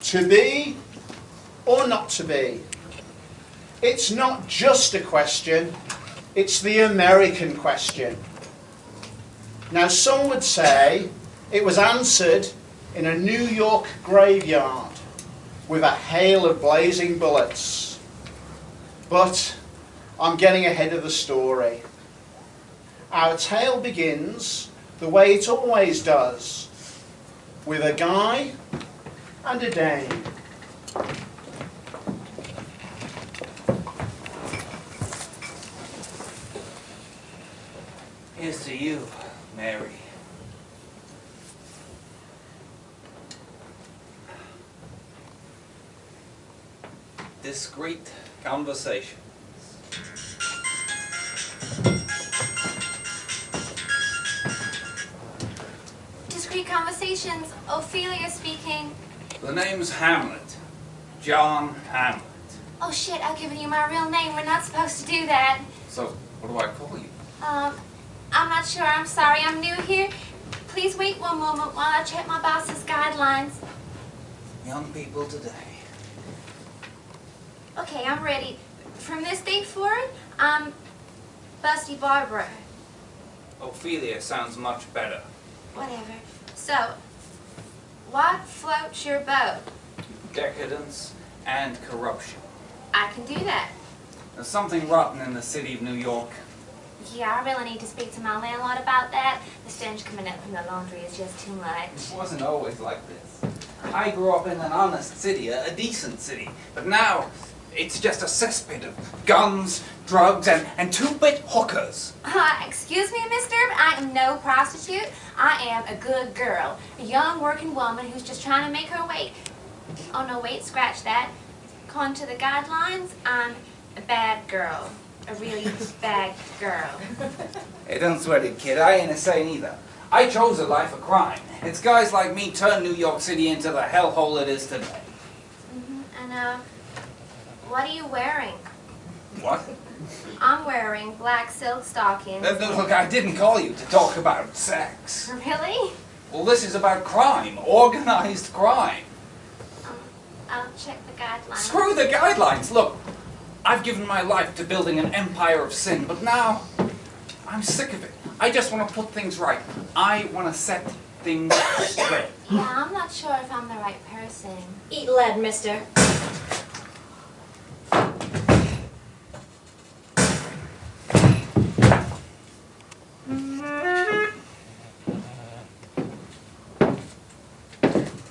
To be or not to be? It's not just a question, it's the American question. Now, some would say it was answered in a New York graveyard with a hail of blazing bullets. But I'm getting ahead of the story. Our tale begins the way it always does, with a guy and a dame. Here's to you, Mary. Discreet conversation. Discreet conversations, Ophelia speaking. The name's Hamlet. John Hamlet. Oh shit, I've given you my real name. We're not supposed to do that. So, what do I call you? I'm not sure. I'm sorry. I'm new here. Please wait one moment while I check my boss's guidelines. Young people today. Okay, I'm ready. From this date forward, I'm Busty Barbara. Ophelia sounds much better. Whatever. So, what floats your boat? Decadence and corruption. I can do that. There's something rotten in the city of New York. Yeah, I really need to speak to my landlord about that. The stench coming up from the laundry is just too much. It wasn't always like this. I grew up in an honest city, a decent city, but now it's just a cesspit of guns, drugs, and two-bit hookers. Excuse me, mister, but I am no prostitute. I am a good girl, a young working woman who's just trying to make her way. Oh no, wait, scratch that. According to the guidelines, I'm a bad girl. A really bad girl. Hey, don't sweat it, kid. I ain't a saint either. I chose a life of crime. It's guys like me turn New York City into the hellhole it is today. And, what are you wearing? What? I'm wearing black silk stockings. Look, I didn't call you to talk about sex. Really? Well, this is about crime. Organized crime. I'll check the guidelines. Screw the guidelines. Look, I've given my life to building an empire of sin, but now I'm sick of it. I just want to put things right. I want to set things straight. Yeah, I'm not sure if I'm the right person. Eat lead, mister.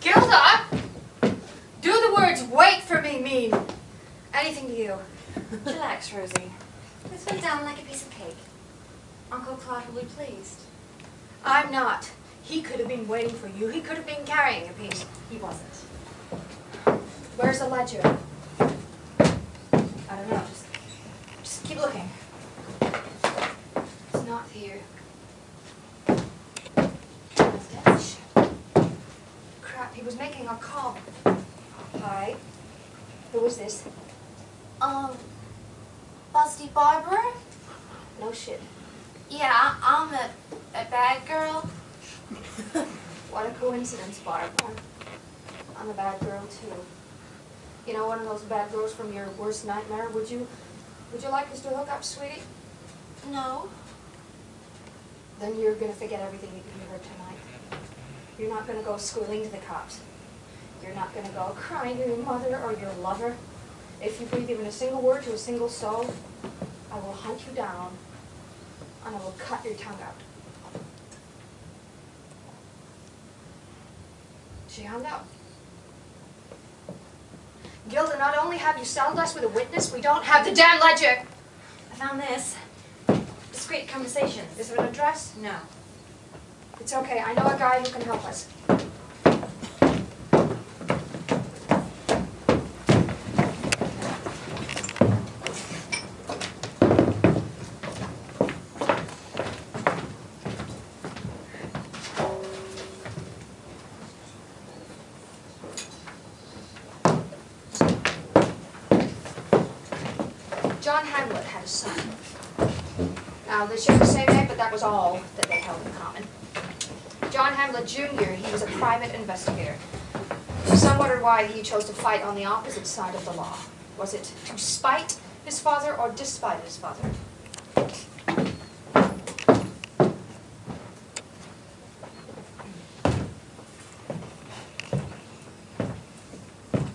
Gilda! Do the words wait for me mean anything to you? Relax, Rosie. This went down like a piece of cake. Uncle Claude will be pleased. I'm not. He could have been waiting for you. He could have been carrying a piece. He wasn't. Where's the ledger? I don't know, just keep looking. It's not here. Shit. Crap, he was making a call. Hi. Who is this? Busty Barbara? No shit. Yeah, I'm a bad girl. What a coincidence, Barbara. I'm a bad girl too. You know, one of those bad girls from your worst nightmare. Would you like us to hook up, sweetie? No. Then you're gonna forget everything that you heard tonight. You're not gonna go squealing to the cops. You're not gonna go crying to your mother or your lover. If you breathe even a single word to a single soul, I will hunt you down and I will cut your tongue out. She hung up. Gilda, not only have you saddled us with a witness, we don't have the damn ledger. I found this. Discreet conversations. Is it an address? No. It's okay. I know a guy who can help us. John Hamlet had a son. Now, they share the same name, but that was all that they held in common. John Hamlet Jr., he was a private investigator. For some I wondered why he chose to fight on the opposite side of the law. Was it to spite his father or despite his father?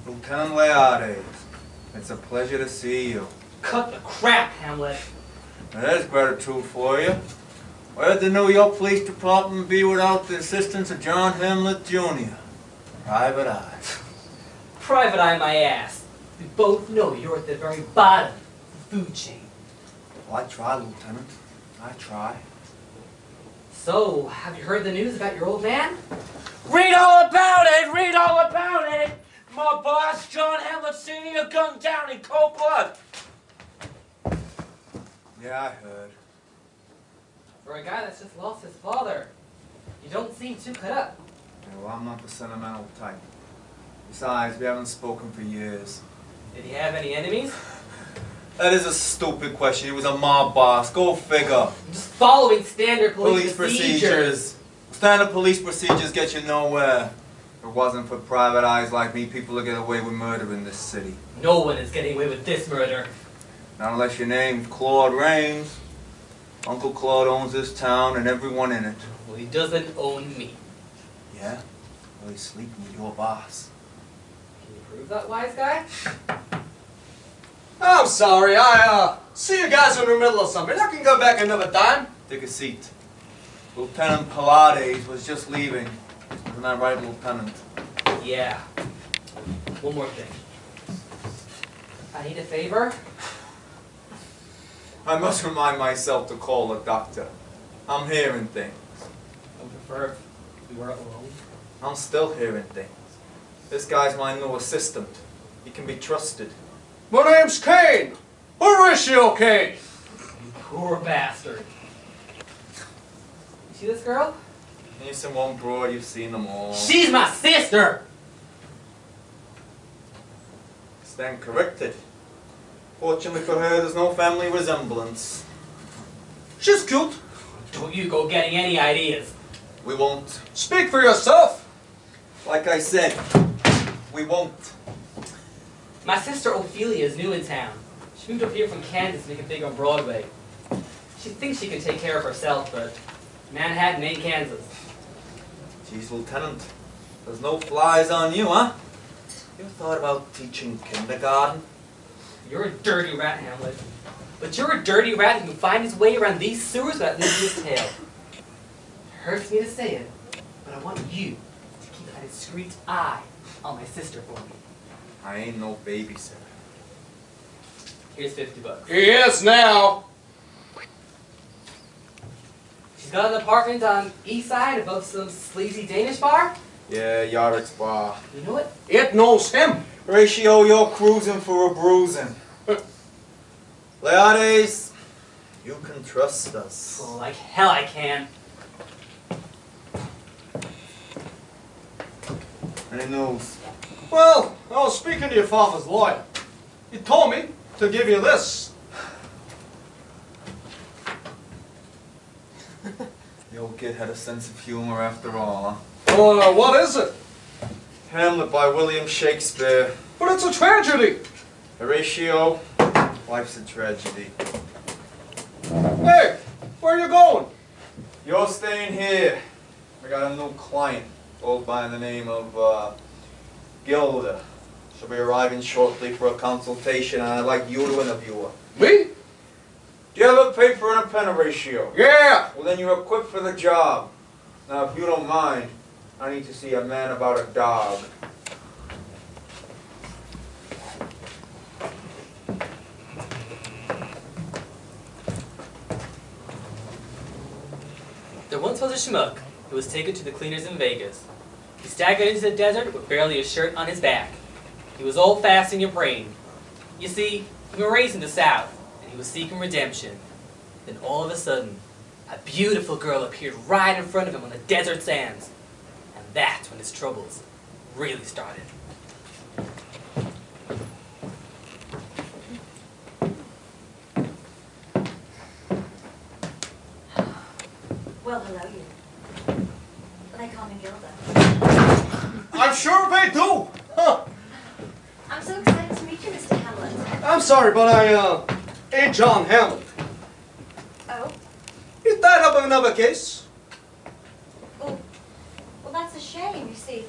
Lieutenant Laertes, it's a pleasure to see you. Cut the crap, Hamlet. There's gratitude for you. Where'd the New York Police Department be without the assistance of John Hamlet Jr.? Private Eye. Private Eye my ass. We both know you're at the very bottom of the food chain. Well, I try, Lieutenant. I try. So, have you heard the news about your old man? Read all about it! Read all about it! My boss, John Hamlet Senior, gunned down in cold blood. Yeah, I heard. For a guy that's just lost his father, you don't seem too cut up. Yeah, well, I'm not the sentimental type. Besides, we haven't spoken for years. Did he have any enemies? That is a stupid question. He was a mob boss. Go figure. I'm just following standard police procedures. Standard police procedures get you nowhere. If it wasn't for private eyes like me, people would get away with murder in this city. No one is getting away with this murder. Not unless your name's Claude Rains. Uncle Claude owns this town and everyone in it. Well, he doesn't own me. Yeah? Well, he's sleeping with your boss. Can you prove that, wise guy? I'm sorry, I see you guys in the middle of something. I can go back another time. Take a seat. Lieutenant Laertes was just leaving. Isn't that right, Lieutenant? Yeah. One more thing. I need a favor. I must remind myself to call the doctor. I'm hearing things. I would prefer if we were alone. I'm still hearing things. This guy's my new assistant. He can be trusted. My name's Cain. Horatio Cain. You poor bastard. You see this girl? You seen one broad, you've seen them all. She's my sister! Stand corrected. Fortunately for her, there's no family resemblance. She's cute. Don't you go getting any ideas. We won't. Speak for yourself. Like I said, we won't. My sister Ophelia is new in town. She moved up here from Kansas to make it big on Broadway. She thinks she can take care of herself, but Manhattan ain't Kansas. Geez, Lieutenant, there's no flies on you, huh? You ever thought about teaching kindergarten? You're a dirty rat, Hamlet. But you're a dirty rat who can find his way around these sewers without losing his tail. It hurts me to say it, but I want you to keep a discreet eye on my sister for me. I ain't no babysitter. Here's $50. He is now. She's got an apartment on East Side above some sleazy Danish bar. Yeah, Yorick's bar. You know what? It knows him. Horatio, you're cruising for a bruising. Laertes, you can trust us. Oh, like hell I can. Any news? Well, I was speaking to your father's lawyer. He told me to give you this. The old kid had a sense of humor after all, huh? What is it? Hamlet by William Shakespeare. But it's a tragedy. Horatio, life's a tragedy. Hey, where are you going? You're staying here. I got a new client, goes by the name of Gilda. She'll be arriving shortly for a consultation, and I'd like you to interview her. Me? Do you have a paper and a pen, Horatio? Yeah. Well, then you're equipped for the job. Now, if you don't mind, I need to see a man about a dog. There once was a schmuck who was taken to the cleaners in Vegas. He staggered into the desert with barely a shirt on his back. He was old-fashioned and praying. You see, he was raised in the South, and he was seeking redemption. Then all of a sudden, a beautiful girl appeared right in front of him on the desert sands. And that's when his troubles really started. Well, hello, you. They call me Gilda. I'm sure they do. I'm sorry, but I ain't John Hamlet. Oh? He's tied up in another case. Well, that's a shame, you see.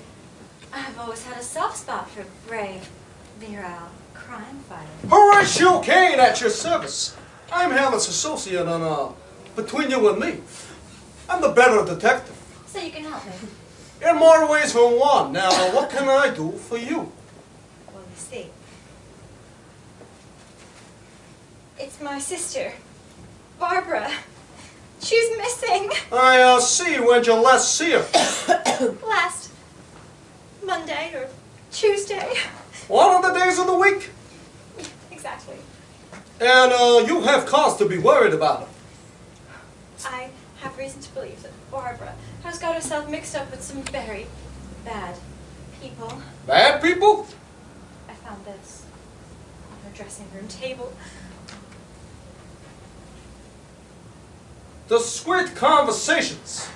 I've always had a soft spot for brave, virile crime fighters. Horatio Cain at your service. I'm Hamlet's associate on, between you and me. I'm the better detective. So you can help me. In more ways than one. Now, what can I do for you? Well, you see. It's my sister, Barbara. She's missing. I see. When'd you last see her? Last Monday or Tuesday. One of the days of the week. Exactly. And you have cause to be worried about her. I have reason to believe that Barbara has got herself mixed up with some very bad people. Bad people? I found this on her dressing room table. Discreet conversations.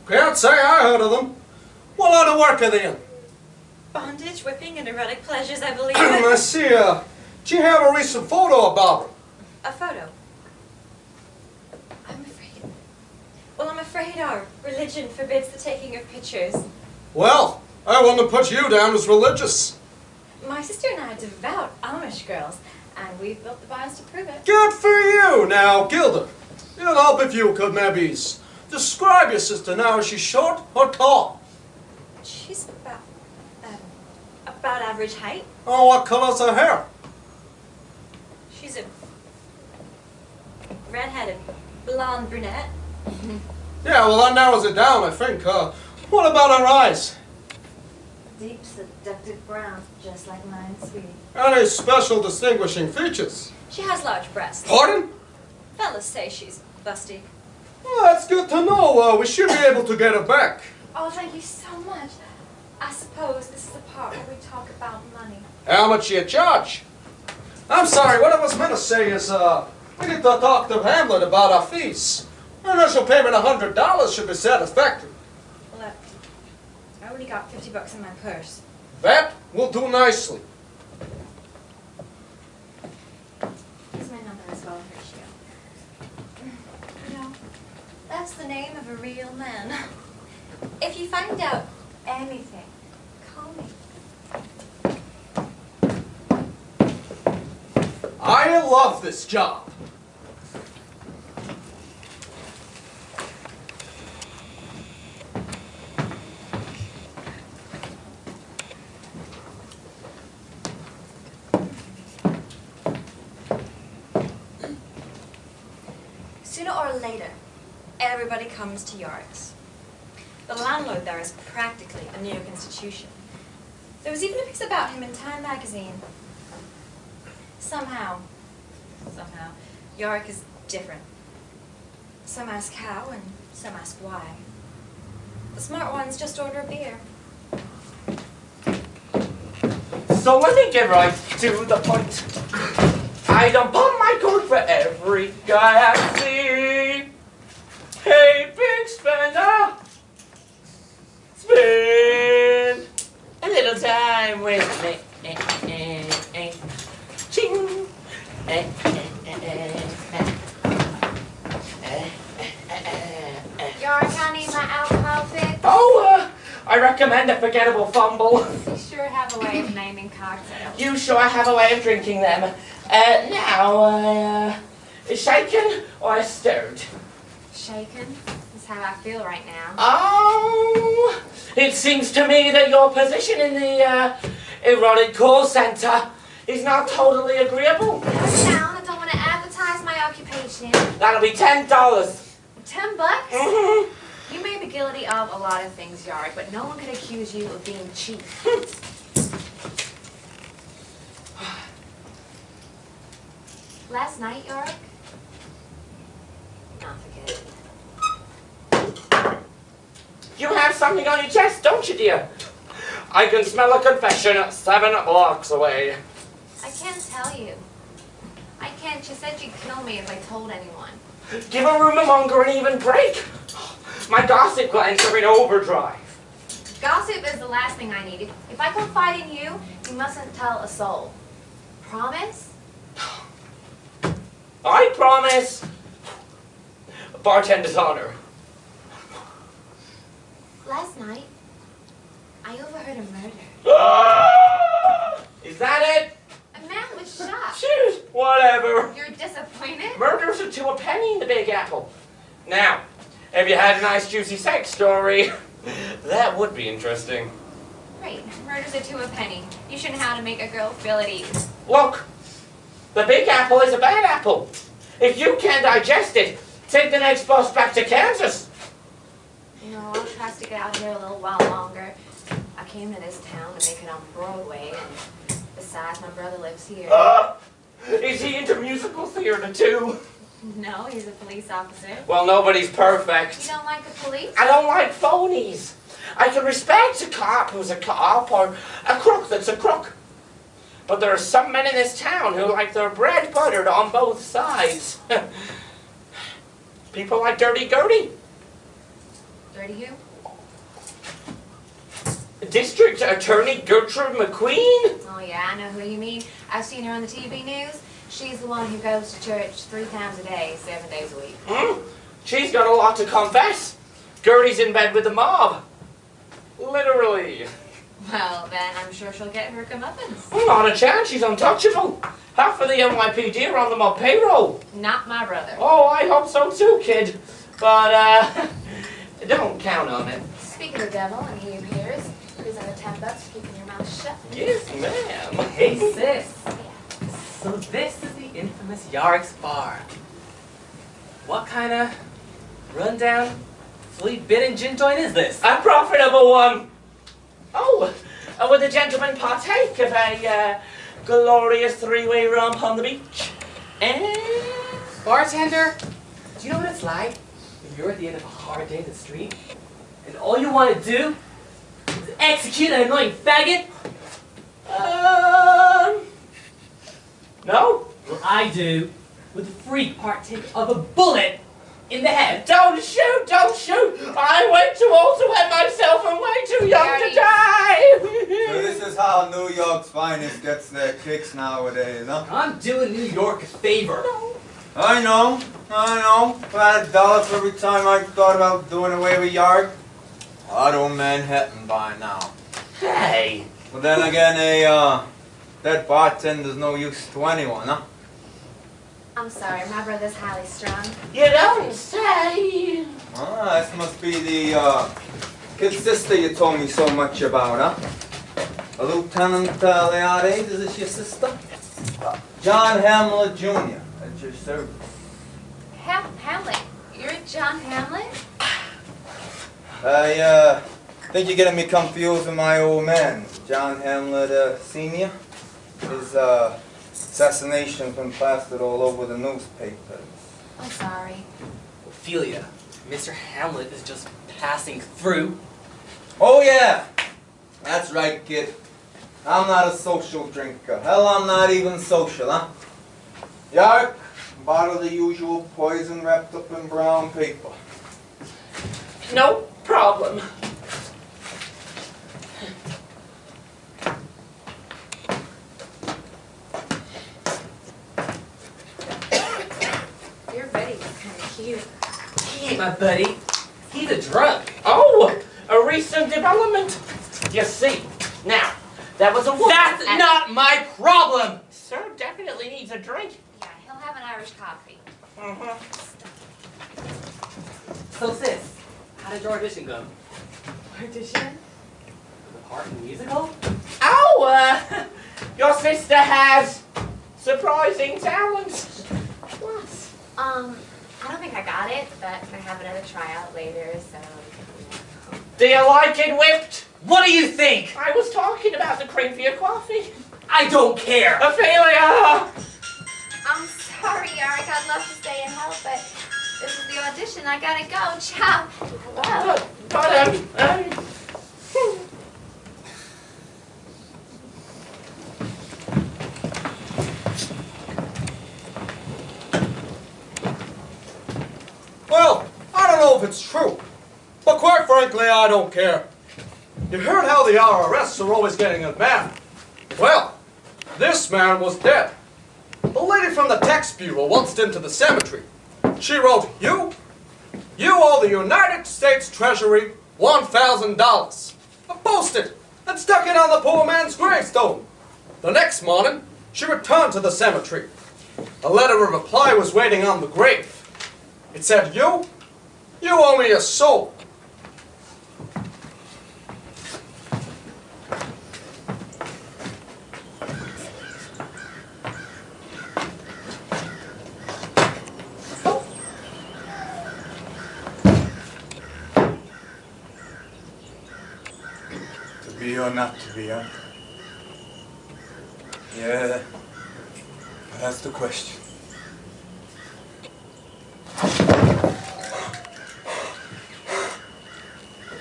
Can't say I heard of them. What line of work are they in? Bondage, whipping, and erotic pleasures, I believe. I see. Do you have a recent photo of Barbara? A photo. I'm afraid our religion forbids the taking of pictures. Well, I wouldn't put you down as religious. My sister and I are devout Amish girls, and we've built the Bibles to prove it. Good for you. Now, Gilda, it'd help if you could maybe describe your sister now. Is she short or tall? She's about average height. Oh, what color's her hair? She's a red-headed blonde brunette. Yeah, well, that narrows it down, I think. What about her eyes? Deep, seductive brown, just like mine, sweetie. Any special distinguishing features? She has large breasts. Pardon? Fellas say she's busty. Well, that's good to know. We should be able to get her back. Oh, thank you so much. I suppose this is the part where we talk about money. How much you charge? I'm sorry, what I was meant to say is, we need to talk to Hamlet about our fees. Initial payment $100 should be satisfactory. Well, I only got $50 in my purse. That will do nicely. Here's my number as well, Horatio. You know, that's the name of a real man. If you find out anything, call me. I love this job. Sooner or later, everybody comes to Yorick's. The landlord there is practically a New York institution. There was even a piece about him in Time magazine. Somehow, Yorick is different. Some ask how, and some ask why. The smart ones just order a beer. So let me get right to the point. I don't pump my coat for every guy I see. Hey, big spender, spend a little time with me. Ching. Yorick, I need my alcohol fix. Oh, I recommend a forgettable fumble. You sure have a way of naming cocktails. You sure have a way of drinking them. Now, shaken or stirred? Shaken? That's how I feel right now. Oh, it seems to me that your position in the erotic call center is not totally agreeable. Go down. I don't want to advertise my occupation. That'll be $10. $10? Mm-hmm. You may be guilty of a lot of things, Yorick, but no one could accuse you of being cheap. Last night, Yorick? Nah, forget it. You have something on your chest, don't you, dear? I can smell a confession 7 blocks away. I can't tell you. I can't. She said she'd kill me if I told anyone. Give a rumor monger an even break. My gossip glands are in overdrive. Gossip is the last thing I need. If I confide in you, you mustn't tell a soul. promise? I promise. Bartender's honor. Last night, I overheard a murder. Is that it? A man was shot. Shoot, whatever. You're disappointed? Murders are to a penny in the Big Apple. Now, have you had a nice juicy sex story? That would be interesting. Great. Murders are to a penny. You shouldn't know how to make a girl feel at ease. Look, the Big Apple is a bad apple. If you can't digest it, take the next bus back to Kansas. You know, I'll try to stick it out here a little while longer. I came to this town to make it on Broadway, and besides, my brother lives here. Is he into musical theater too? No, he's a police officer. Well, nobody's perfect. You don't like the police? I don't like phonies. I can respect a cop who's a cop or a crook that's a crook. But there are some men in this town who like their bread buttered on both sides. People like Dirty Gertie. Dirty who? District Attorney Gertrude McQueen. Oh yeah, I know who you mean. I've seen her on the TV news. She's the one who goes to church 3 times a day, 7 days a week. She's got a lot to confess. Gertie's in bed with the mob. Literally. Well, then I'm sure she'll get her comeuppance. Not a chance, she's untouchable. Half of the NYPD are on the mob payroll. Not my brother. Oh, I hope so too, kid. But, don't count on it. Speak of the devil, and he appears. Present a $10 for keeping your mouth shut. Yes, ma'am. Hey, sis. So this is the infamous Yorick's bar. What kind of rundown, fleet bidding gin joint is this? A profitable one. Oh, would the gentleman partake of a glorious 3-way romp on the beach? And Bartender, do you know what it's like when you're at the end of a hard day in the street and all you want to do is execute an annoying faggot? No. Well, I do, with the freak partake of a bullet in the head. Don't shoot, don't shoot. I'm way too old to wet myself and way too young to die. So this is how New York's finest gets their kicks nowadays, huh? I'm doing New York a favor. I know. If I had $1 for every time I thought about doing away with Yorick, I'd own Manhattan by now. Hey. But then again, that bartender's no use to anyone, huh? I'm sorry, my brother's highly strung. You don't say. Ah, this must be the kid sister you told me so much about, huh? Lieutenant Laertes, is this your sister? John Hamlet Jr. at your service. Hamlet? You're John Hamlet? I think you're getting me confused with my old man, John Hamlet Senior. His assassination's been plastered all over the newspapers. I'm sorry. Ophelia, Mr. Hamlet is just passing through. Oh yeah, that's right, kid. I'm not a social drinker. Hell, I'm not even social, huh? Yorick, bottle the usual poison wrapped up in brown paper. No problem. Your buddy was kind of cute. He ain't my buddy. He's a drunk. Oh, a recent development. You see, now, that was a woman. That's not my problem. Sir definitely needs a drink. Yeah, he'll have an Irish coffee. So sis, how did your audition go? Audition? The part in the musical? Oh, your sister has surprising talents. What? I don't think I got it, but I have another tryout later, so... Do you like it whipped? What do you think? I was talking about the cream for your coffee. I don't care. Ophelia! I'm sorry, Yorick. I'd love to stay and help, but this is the audition. I gotta go. Ciao. Hello. But, Well, I don't know if it's true, but quite frankly, I don't care. You heard how the RRS are always getting it back. Well, This man was dead. The lady from the tax bureau waltzed into the cemetery. She wrote, you owe the United States Treasury $1,000. Posted and stuck it on the poor man's gravestone. The next morning, she returned to the cemetery. A letter of reply was waiting on the grave. It said, you owe me a soul. To be or not to be, huh? Yeah, that's the question.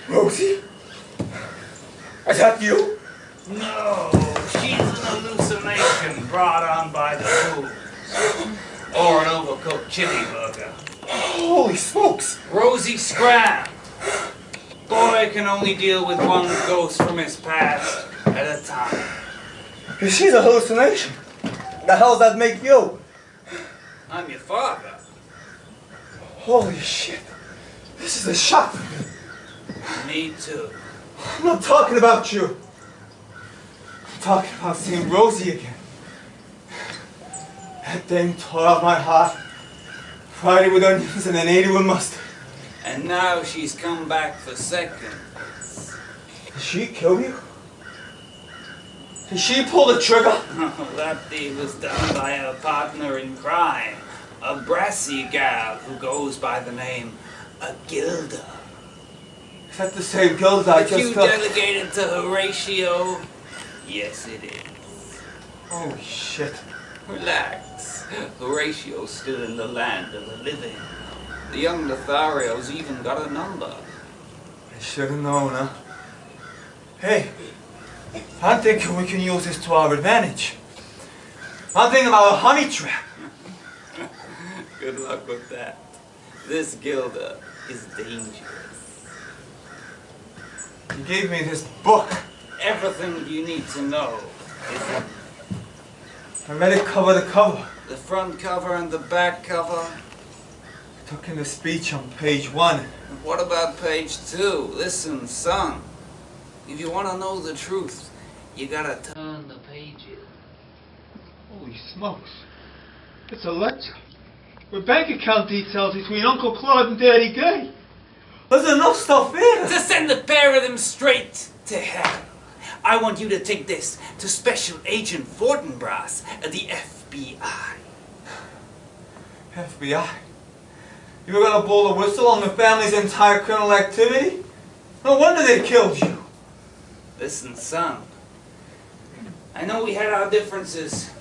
Rosie? Is that you? No, she's an hallucination brought on by the booze. Or an overcooked chili burger. Holy smokes! Rosie Scram. Boy can only deal with one ghost from his past at a time. If she's a hallucination, the hell does that make you? I'm your father. Holy shit. This is a shock. Me too. I'm not talking about you. I'm talking about seeing Rosie again. That thing tore out my heart. Fried it with onions and then ate it with mustard. And now she's come back for seconds. Did she kill you? Did she pull the trigger? Oh, that deed was done by her partner in crime. A brassy gal who goes by the name of Gilda. Is that the same Gilda I If just you felt? delegated to Horatio, yes it is. Holy shit. Relax. Horatio's still in the land of the living. The young Lothario's even got a number. I should have known, huh? Hey, I'm thinking we can use this to our advantage. I'm thinking about a honey trap. Good luck with that. This Gilda is dangerous. You gave me this book. Everything you need to know is in I read it cover to cover. the front cover and the back cover. I took in the speech on page 1. What about page 2? Listen, son. If you want to know the truth, you gotta turn the pages. Holy smokes. It's a lecture. With bank account details between Uncle Claude and Daddy Gay. There's enough stuff here. To send the pair of them straight to hell. I want you to take this to Special Agent Fortinbras of the FBI. FBI? You were gonna blow the whistle on the family's entire criminal activity? No wonder they killed you. Listen, son. I know we had our differences,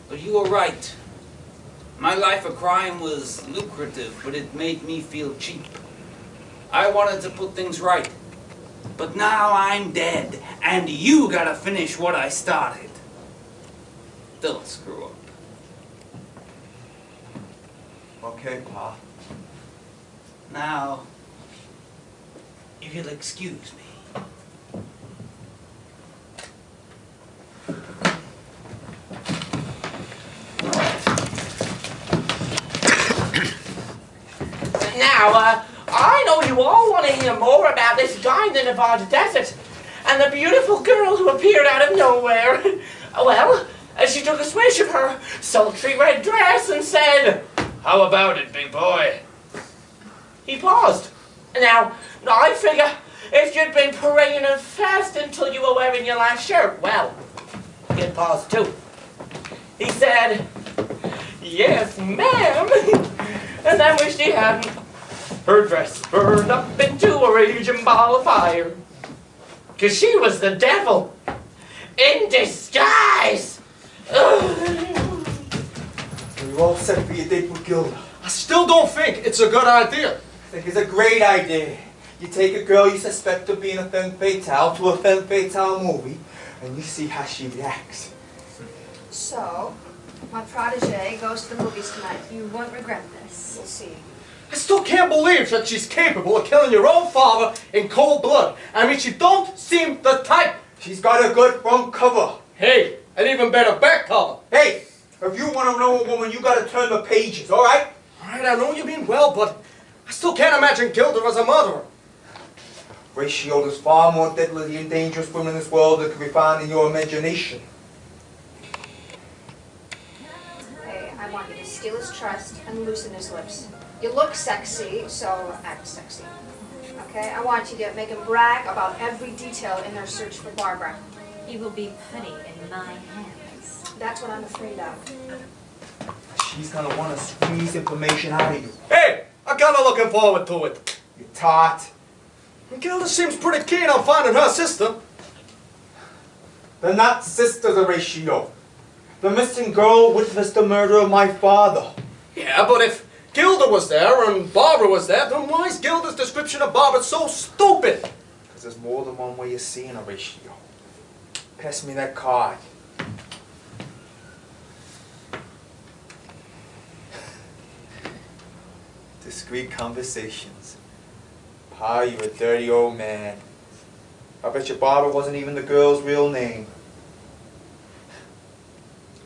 but you were right. My life of crime was lucrative, but it made me feel cheap. I wanted to put things right. But now I'm dead, and you gotta finish what I started. Don't screw up. Okay, Pa. Now, if you'll excuse me. Now, I know you all want to hear more about this guy in the Nevada desert and the beautiful girl who appeared out of nowhere. Well, she took a swish of her sultry red dress and said, "How about it, big boy?" He paused. Now, I figure if you'd been praying and fasting until you were wearing your last shirt, well, you'd pause too. He said, "Yes, ma'am," and then wished he hadn't. Her dress burned up into a raging ball of fire. 'Cause she was the devil in disguise. We're all set for your date with Gilda. I still don't think it's a good idea. I think it's a great idea. You take a girl you suspect of being a femme fatale to a femme fatale movie, and you see how she reacts. So, my protege goes to the movies tonight. You won't regret this. We'll see. I still can't believe that she's capable of killing your own father in cold blood. I mean, she don't seem the type. She's got a good front cover. Hey, an even better back want to know a woman, you got to turn the pages, all right? All right, I know you mean well, but I still can't imagine Gilda as a murderer. Horatio, there's far more deadly and dangerous women in this world that can be found in your imagination. Hey, I want you to steal his trust and loosen his lips. You look sexy, so act sexy. Okay? I want you to make him brag about every detail in their search for Barbara. You will be putty in my hands. That's what I'm afraid of. She's going to want to squeeze information out of you. Hey, I'm kind of looking forward to it. You tart. Gilda seems pretty keen on finding her sister. They're not sisters, Horatio. The missing girl witnessed the murder of my father. Yeah, but if Gilda was there and Barbara was there, then why is Gilda's description of Barbara so stupid? Because there's more than one way of seeing Horatio. Pass me that card. Discreet conversations. Pa, you're a dirty old man. I bet you Barbara wasn't even the girl's real name.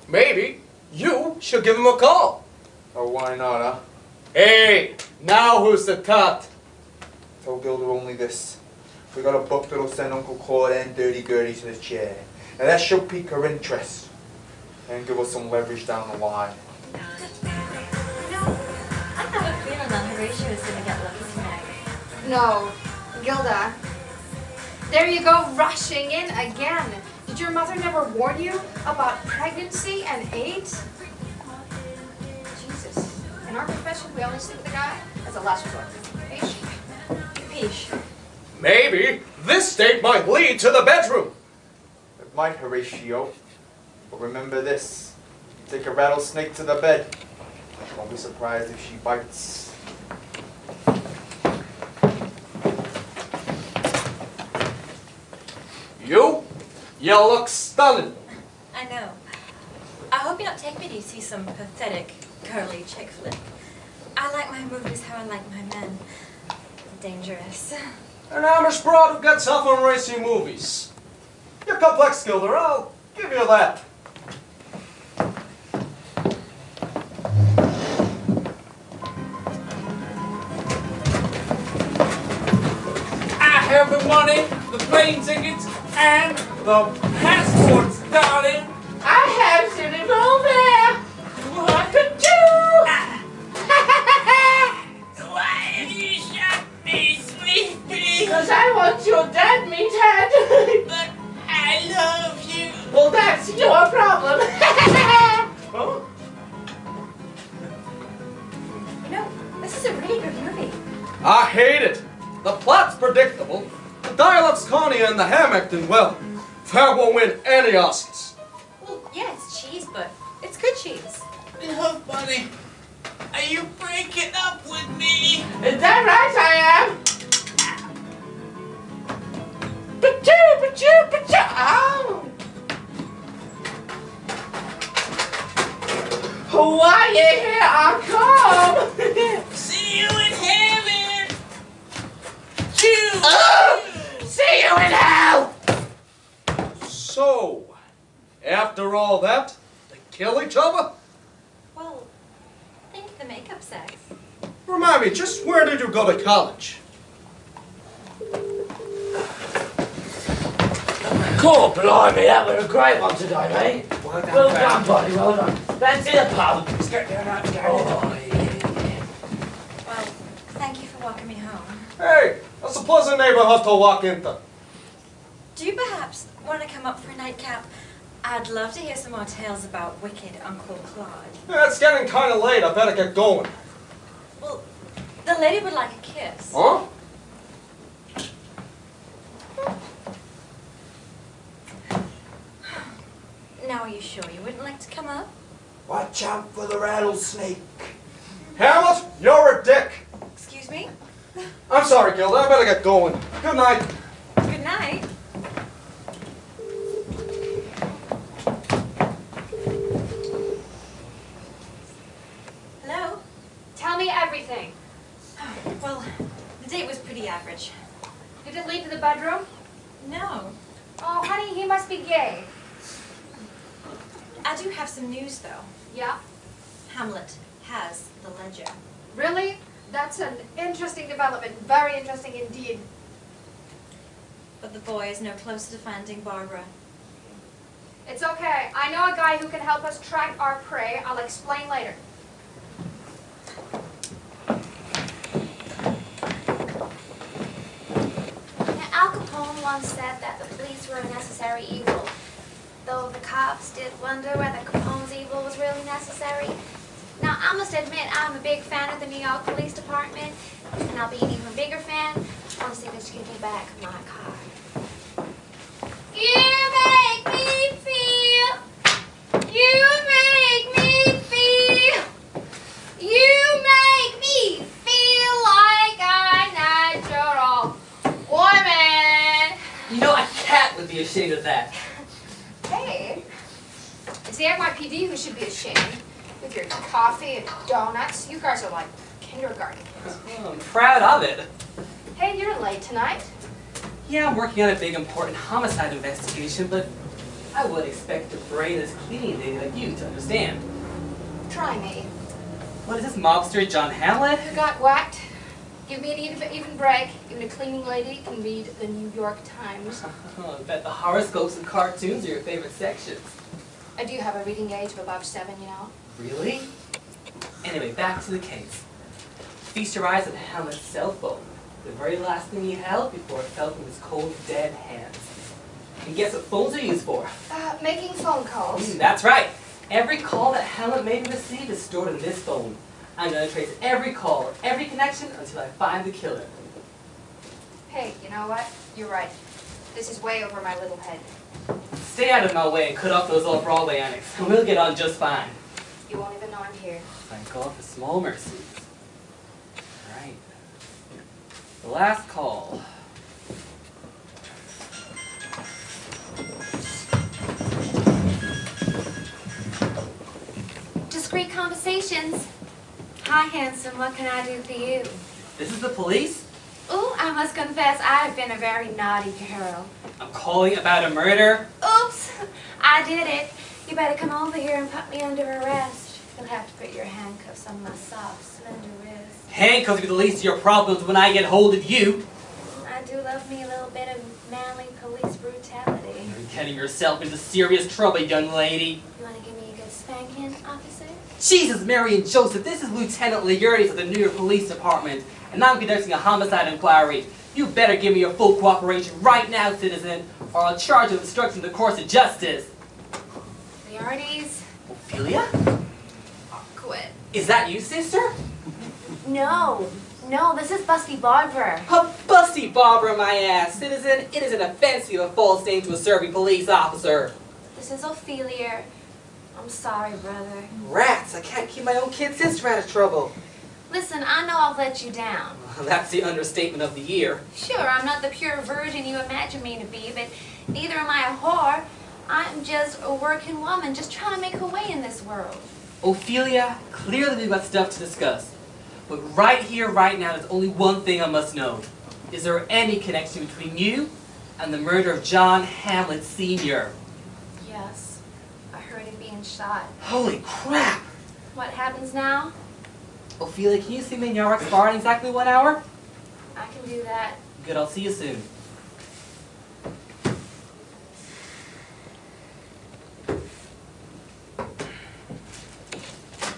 Maybe you should give him a call. Oh, why not, huh? Hey, now who's the cut? Tell Gilda only this. We got a book that'll send Uncle Claude and Dirty Gertie to the chair. Now that should pique her interest. And give us some leverage down the line. I have a feeling that Horatio is going to get lucky tonight. No, Gilda. There you go, rushing in again. Did your mother never warn you about pregnancy and AIDS? Jesus. In our profession, we only sleep with a guy as a last resort. Capiche? Capiche? Maybe this date might lead to the bedroom. It might, Horatio. But remember this. Take a rattlesnake to the bed. Won't be surprised if she bites. You look stunning. I know. I hope you don't take me to see some pathetic, curly chick flick. I like my movies how I like my men. Dangerous. An Amish broad who gets off on racy movies. You're complex, Gilda, I'll give you that. I have the money, the plane tickets, and the passports, darling. I have seen it all there. What to do? Why have you shot me, sweetie? Because I want your dead meathead. But I love you. Well, that's your problem. Huh? You know, this is a really good movie. I hate it. The plot's predictable, the dialogue's corny, and the ham acting, well, that won't win any Oscars. Well, yeah, it's cheese, but it's good cheese. Love, buddy. Are you breaking up with me? Is that right, I am? Pachoo, pachoo, pachoo. Oh. Why you here? I'll come. See you in heaven. Choo. See you in hell. So, after all that, they kill each other? Well, think the makeup sex. Remind me, just where did you go to college? Cool, blimey, that was a great one today, mate. Well done, buddy, well done. Fancy the pub. Let's get down out there. Oh, yeah. Well, thank you for walking me home. Hey, that's a pleasant neighborhood to walk into. Do you perhaps want to come up for a nightcap? I'd love to hear some more tales about wicked Uncle Claude. Yeah, it's getting kind of late, I better get going. Well, the lady would like a kiss. Huh? Now, are you sure you wouldn't like to come up? Watch out for the rattlesnake. Hamlet, you're a dick. Excuse me? I'm sorry, Gilda, I better get going. Good night. Good night. Hello? Tell me everything. Oh, well, the date was pretty average. Did it lead to the bedroom? No. Oh, honey, he must be gay. I do have some news, though. Yeah? Hamlet has the ledger. Really? That's an interesting development. Very interesting indeed. But the boy is no closer to finding Barbara. It's okay. I know a guy who can help us track our prey. I'll explain later. Now, Al Capone once said that the police were a necessary evil. Though the cops did wonder whether Capone's evil was really necessary. Now, I must admit, I'm a big fan of the New York Police Department, and I'll be an even bigger fan once they just give me back my car. You make me feel, you make me feel, you make me feel like a natural woman. You know, a cat would be ashamed of that. Hey, it's the NYPD who should be ashamed. With your coffee and donuts, you guys are like kindergarten kids. Oh, I'm proud of it. Hey, you're late tonight. Yeah, I'm working on a big important homicide investigation, but I would expect a brain as clean lady like you to understand. Try me. What is this mobster, John Hamlet? Who got whacked? Give me an even break. Even a cleaning lady can read the New York Times. I bet the horoscopes and cartoons are your favorite sections. I do have a reading age of above 7, you know. Really? Anyway, back to the case. Feast your eyes on Hamlet's cell phone. The very last thing he held before it fell from his cold, dead hands. And guess what phones are used for? Making phone calls. That's right. Every call that Hamlet made and received is stored in this phone. I'm going to trace every call, every connection until I find the killer. Hey, you know what? You're right. This is way over my little head. Stay out of my way and cut off those old Broadway annex, and we'll get on just fine. You won't even know I'm here. Thank God for small mercies. Right. The last call. Discreet conversations. Hi, handsome. What can I do for you? This is the police? Ooh, I must confess, I've been a very naughty girl. I'm calling about a murder. Oops, I did it. You better come over here and put me under arrest. You'll have to put your handcuffs on my soft, slender wrist. Handcuffs will be the least of your problems when I get hold of you. I do love me a little bit of manly police brutality. You're getting yourself into serious trouble, young lady. You want to give me a good spanking, officer? Jesus, Mary and Joseph, this is Lieutenant Laertes of the New York Police Department, and I'm conducting a homicide inquiry. You better give me your full cooperation right now, citizen, or I'll charge you with obstructing the course of justice. Laertes? Ophelia? Quit. Is that you, sister? No, this is Busty Barbara. A busty Barbara, my ass, citizen. It is an offense you have false name to a serving police officer. This is Ophelia. I'm sorry, brother. Rats, I can't keep my own kid sister out of trouble. Listen, I know I've let you down. That's the understatement of the year. Sure, I'm not the pure virgin you imagine me to be, but neither am I a whore. I'm just a working woman, just trying to make her way in this world. Ophelia, clearly we've got stuff to discuss. But right here, right now, there's only one thing I must know. Is there any connection between you and the murder of John Hamlet Senior? Yes, I heard him being shot. Holy crap! What happens now? Ophelia, can you see me in Yorick's bar in exactly 1 hour? I can do that. Good, I'll see you soon.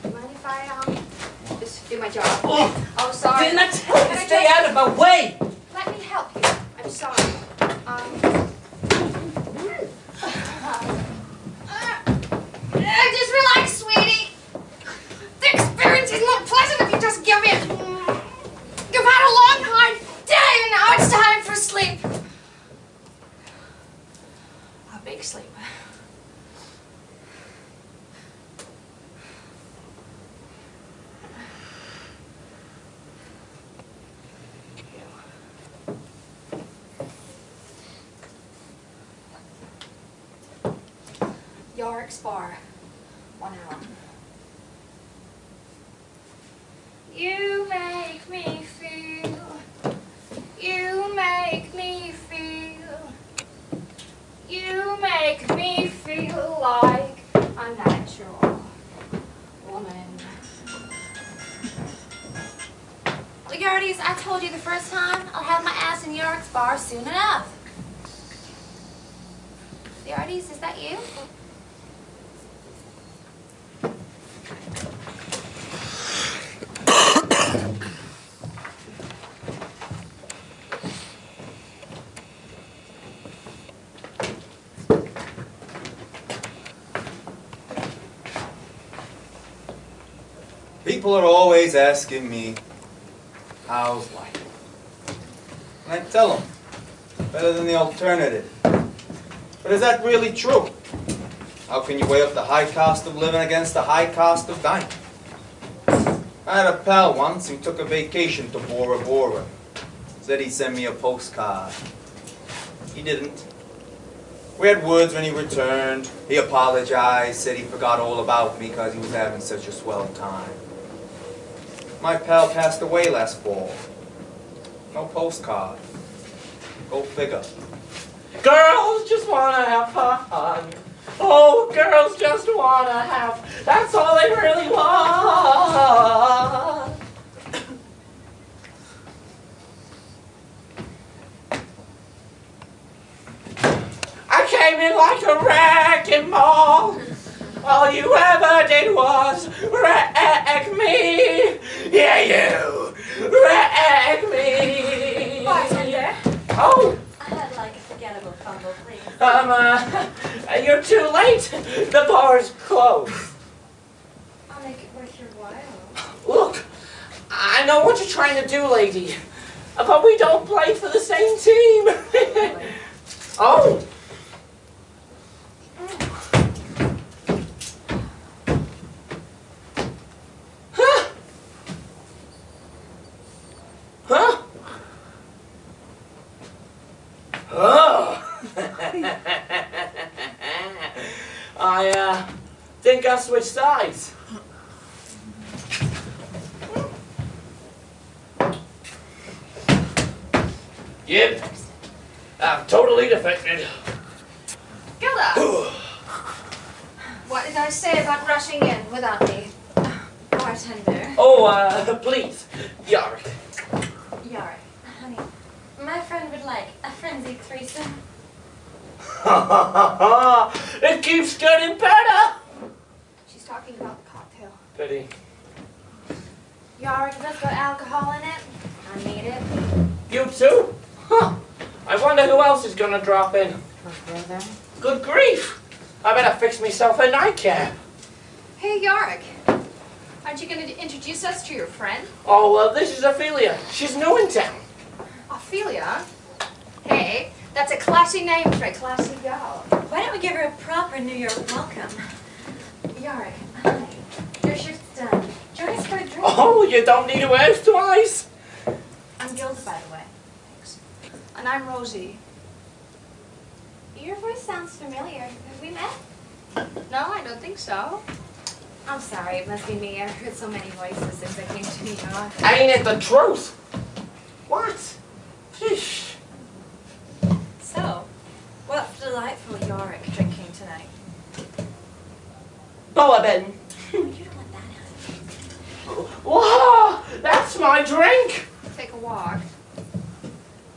Mind if I just do my job? Oh, sorry. didn't I tell you to stay out of my way? Let me help you. I'm sorry. Just relax, sweetie. The experience is not pleasant if you just give in. You've had a long, hard day, and now it's time for sleep. A big sleep. Yorick's bar. 1 hour. You make me feel. You make me feel. You make me feel like I'm not natural woman. Laertes, I told you the first time, I'll have my ass in Yorick's bar soon enough. Laertes, is that you? People are always asking me, how's life? And I tell them, better than the alternative. But is that really true? How can you weigh up the high cost of living against the high cost of dying? I had a pal once who took a vacation to Bora Bora. Said he'd send me a postcard. He didn't. We had words when he returned. He apologized, said he forgot all about me because he was having such a swell time. My pal passed away last fall. No postcard. Go figure. Girls just wanna have fun. Oh, girls just wanna have. That's all they really want. I came in like a wrecking ball. All you ever did was wreck me. Yeah, you wreck me. Bartender. Oh. I'd like a forgettable fumble, please. You're too late. The bar's closed. I'll make it worth your while. Look, I know what you're trying to do, lady, but we don't play for the same team. Oh. Huh? Huh? Oh. I think I switched sides. Yep, I'm totally defected. Gilda! What did I say about rushing in without me? Bartender. Oh, please, Yorick. Yorick, honey, my friend would like a frenzied threesome. It keeps getting better. She's talking about the cocktail. Pity. Yorick, let's got alcohol in it. I need it. You too? Huh. I wonder who else is gonna drop in. My brother. Good grief! I better fix myself a nightcap. Hey, Yorick. Aren't you going to introduce us to your friend? Oh, well, this is Ophelia. She's new in town. Ophelia? Hey, that's a classy name for a classy gal. Why don't we give her a proper New York welcome? Yorick, honey, your shift's done. Join us for a drink. Oh, you don't need to ask twice. I'm Gilda, by the way. Thanks. And I'm Rosie. Your voice sounds familiar. Have we met? No, I don't think so. I'm sorry, it must be me. I've heard so many voices since I came to New York. Ain't it the truth? What? Fish. So, what delightful Yorick drinking tonight? Boabin. Oh, you don't want that, honey. Whoa, that's my drink. Take a walk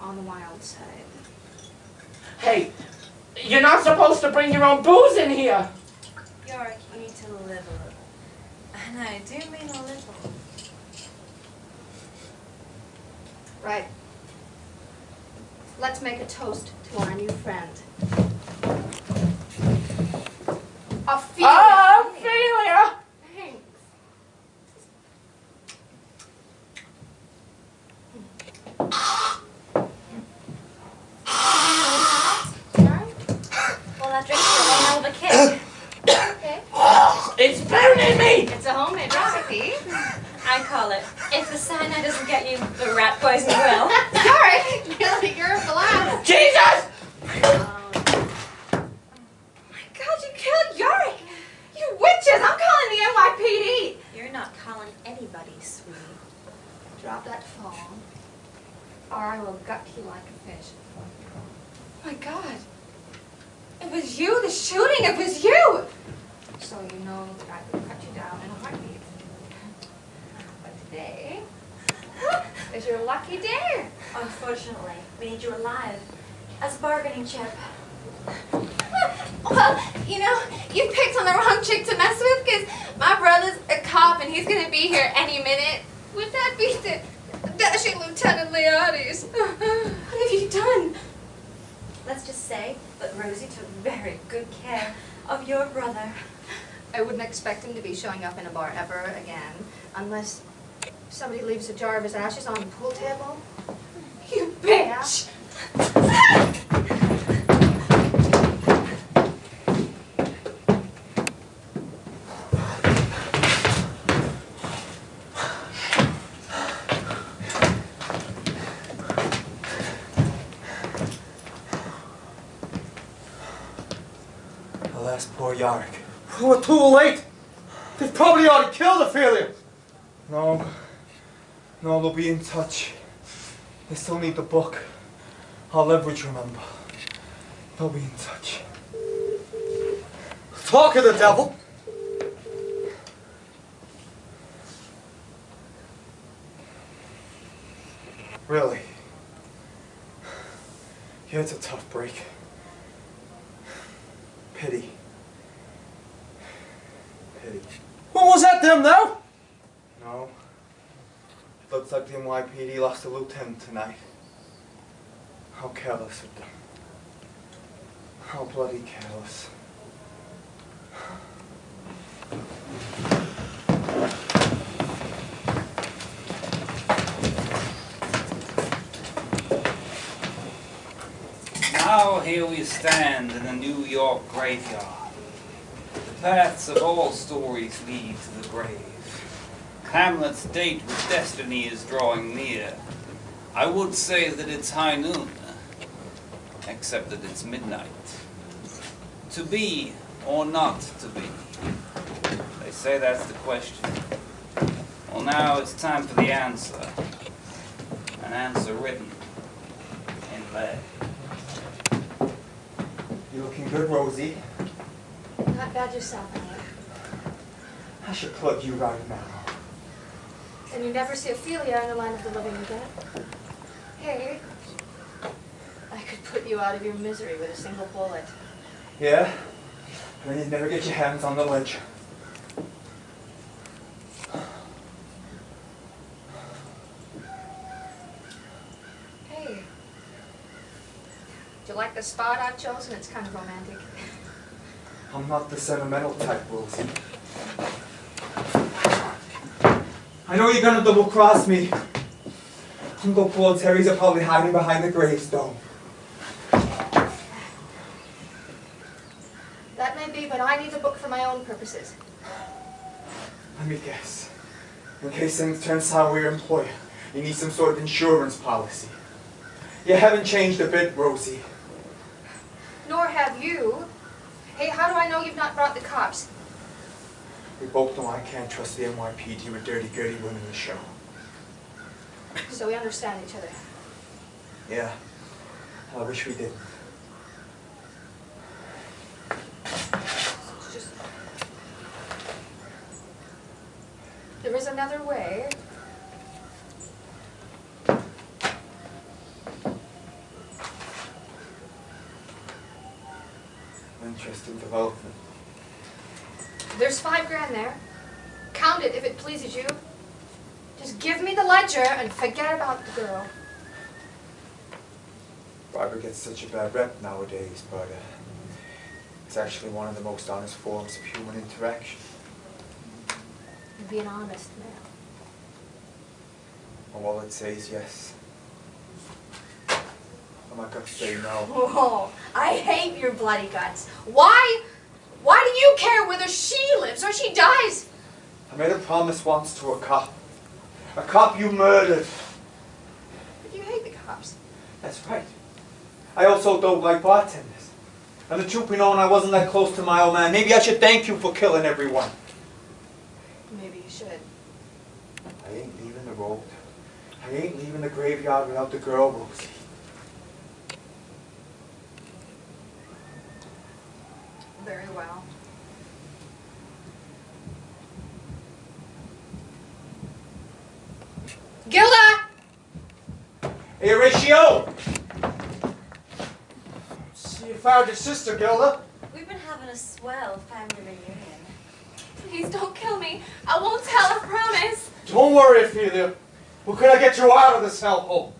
on the wild side. Hey, you're not supposed to bring your own booze in here. Yorick, you need to live a little. And I do mean a little. Right. Let's make a toast to our new friend. Ophelia. Ophelia. Thanks. Well, that drink's a one hell of a kick. Okay. It's burning me. It's a homemade recipe. I call it, if the cyanide doesn't get you, the rat poison will. Sorry, you're a blast. Jesus! Oh my God, you killed Yorick! You witches! I'm calling the NYPD. You're not calling anybody, sweetie. Drop that phone, or I will gut you like a fish. Oh my God! It was you, the shooting. It was you. So so you know that I could cut you down in a heartbeat. But today is your lucky day. Unfortunately, we need you alive as a bargaining chip. Well, you know, you picked on the wrong chick to mess with because my brother's a cop and he's going to be here any minute. Would that be the dashing Lieutenant Laertes? What have you done? Let's just say that Rosie took very good care of your brother. I wouldn't expect him to be showing up in a bar ever again unless somebody leaves a jar of his ashes on the pool table. You bitch! Alas, poor Yorick. We're too late. They've probably already killed Ophelia. No, they'll be in touch. They still need the book. I'll leverage, remember. They'll be in touch. Talk of the devil. Really? Yeah, it's a tough break. Pity. Well, was that them now? No. Looks like the NYPD lost a lieutenant tonight. How careless of them. How bloody careless. Now here we stand in a New York graveyard. The paths of all stories lead to the grave. Hamlet's date with destiny is drawing near. I would say that it's high noon, except that it's midnight. To be or not to be? They say that's the question. Well, now it's time for the answer. An answer written in lead. You looking good, Rosie? Not bad yourself, Hamlet. I should plug you right now. And you never see Ophelia in the line of the living again. Hey, I could put you out of your misery with a single bullet. Yeah? And then you'd never get your hands on the ledger. Hey, do you like the spot I've chosen? It's kind of romantic. I'm not the sentimental type, Rosie. I know you're gonna double-cross me. Uncle Paul Terry's are probably hiding behind the gravestone. That may be, but I need the book for my own purposes. Let me guess. In case things turn sour with your employer, you need some sort of insurance policy. You haven't changed a bit, Rosie. Nor have you. Hey, how do I know you've not brought the cops? We both know I can't trust the NYPD with dirty, dirty women in the show. So we understand each other. Yeah. I wish we didn't. It's just... There is another way. Interesting development. There's $5 grand there. Count it if it pleases you. Just give me the ledger and forget about the girl. Bribery gets such a bad rep nowadays, but it's actually one of the most honest forms of human interaction. Be an honest man. And all I'd say is yes. I'm not gonna say no. Oh, I hate your bloody guts. Why? Why do you care whether she lives or she dies? I made a promise once to a cop. A cop you murdered. But you hate the cops. That's right. I also don't like bartenders. And the truth be known, I wasn't that close to my old man. Maybe I should thank you for killing everyone. Maybe you should. I ain't leaving the road. I ain't leaving the graveyard without the girl, Rosie. Very well. Gilda! Hey, Horatio! So you found your sister, Gilda? We've been having a swell family reunion. Please don't kill me. I won't tell, I promise. Don't worry, Ophelia. Who can I get you out of this hellhole?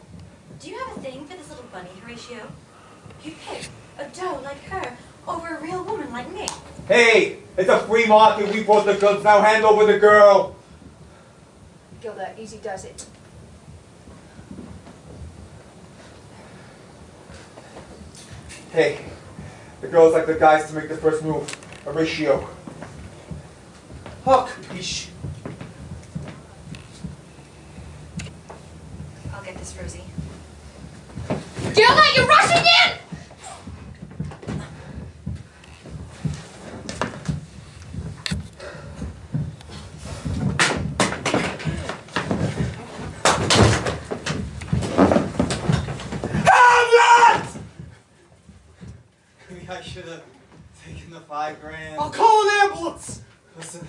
Do you have a thing for this little bunny, Horatio? You'd pick a doe like her over a real woman like me. Hey, it's a free market. We brought the goods. Now hand over the girl. Gilda, easy does it. Hey, the girls like the guys to make the first move. Horatio. Oh, capiche. I'll get this, Rosie. Gilda, you're rushing in! Hamlet! Maybe I should have taken the $5,000. I'll call an ambulance! Listen,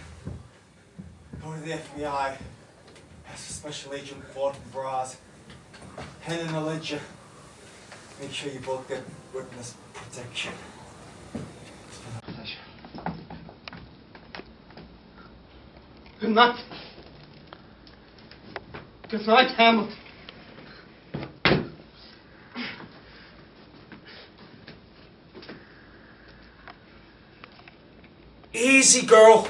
go to the FBI. Ask for Special Agent Ford and Bras. Pen in the ledger. Make sure you both get witness protection. It's been a pleasure. Good night. Good night, Hamlet. Easy, girl.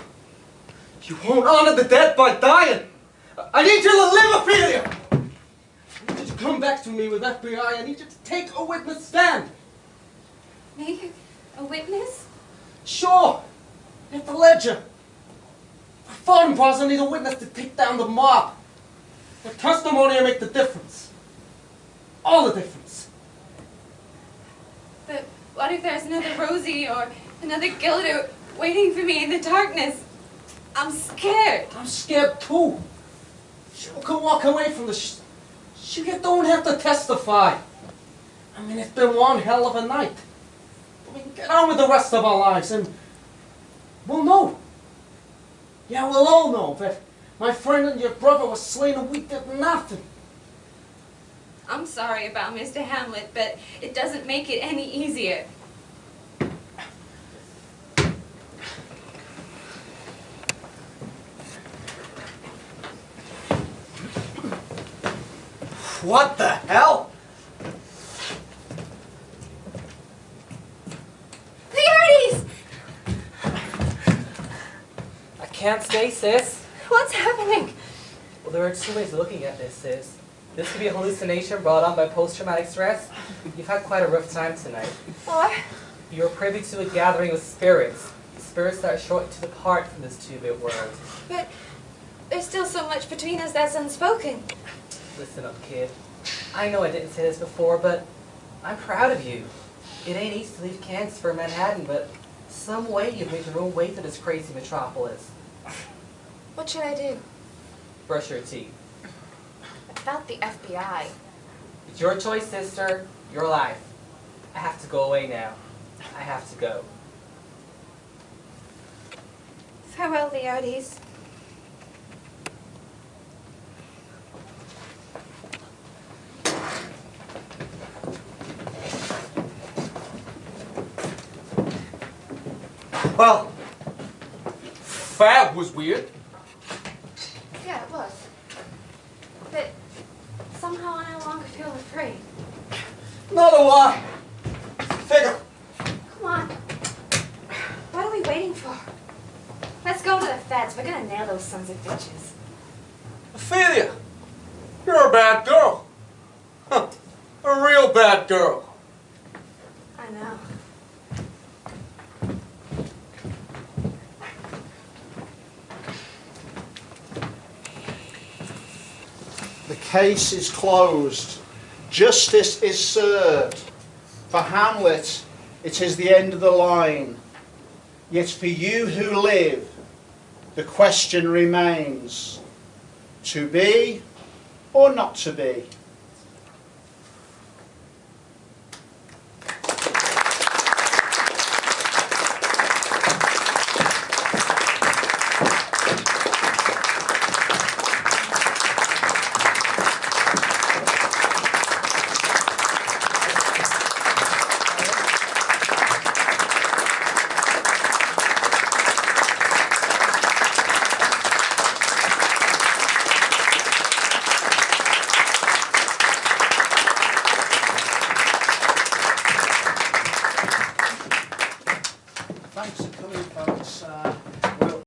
You won't honor the dead by dying. I need you to live, Ophelia. I need you to come back to me with FBI. I need you to take a witness stand. Me? A witness? Sure. At the ledger. For Ford and Bras, I need a witness to take down the mob. Their testimony will make the difference. All the difference. But what if there's another Rosie or another Gilda waiting for me in the darkness? I'm scared. I'm scared too. You can walk away from the you don't have to testify. I mean, it's been one hell of a night. We can get on with the rest of our lives and we'll know. Yeah, we'll all know that my friend and your brother were slain and we did nothing. I'm sorry about Mr. Hamlet, but it doesn't make it any easier. What the hell? Laertes! I can't stay, sis. What's happening? Well, there are two ways of looking at this, sis. This could be a hallucination brought on by post-traumatic stress. You've had quite a rough time tonight. Or You're privy to a gathering of spirits. Spirits that are short to depart from this two-bit world. but there's still so much between us that's unspoken. Listen up, kid. I know I didn't say this before, but I'm proud of you. It ain't easy to leave Kansas for Manhattan, but some way you've made your own way through this crazy metropolis. What should I do? Brush your teeth. About the FBI. It's your choice, sister. Your life. I have to go away now. I have to go. Farewell, Laertes. Well, Fab was weird. Yeah, it was. But somehow I no longer feel afraid. Not a lot. Figure. Come on. What are we waiting for? Let's go to the feds. We're gonna nail those sons of bitches. Ophelia, you're a bad girl. Huh. A real bad girl. I know. The case is closed. Justice is served. For Hamlet, it is the end of the line. Yet for you who live, the question remains: to be or not to be?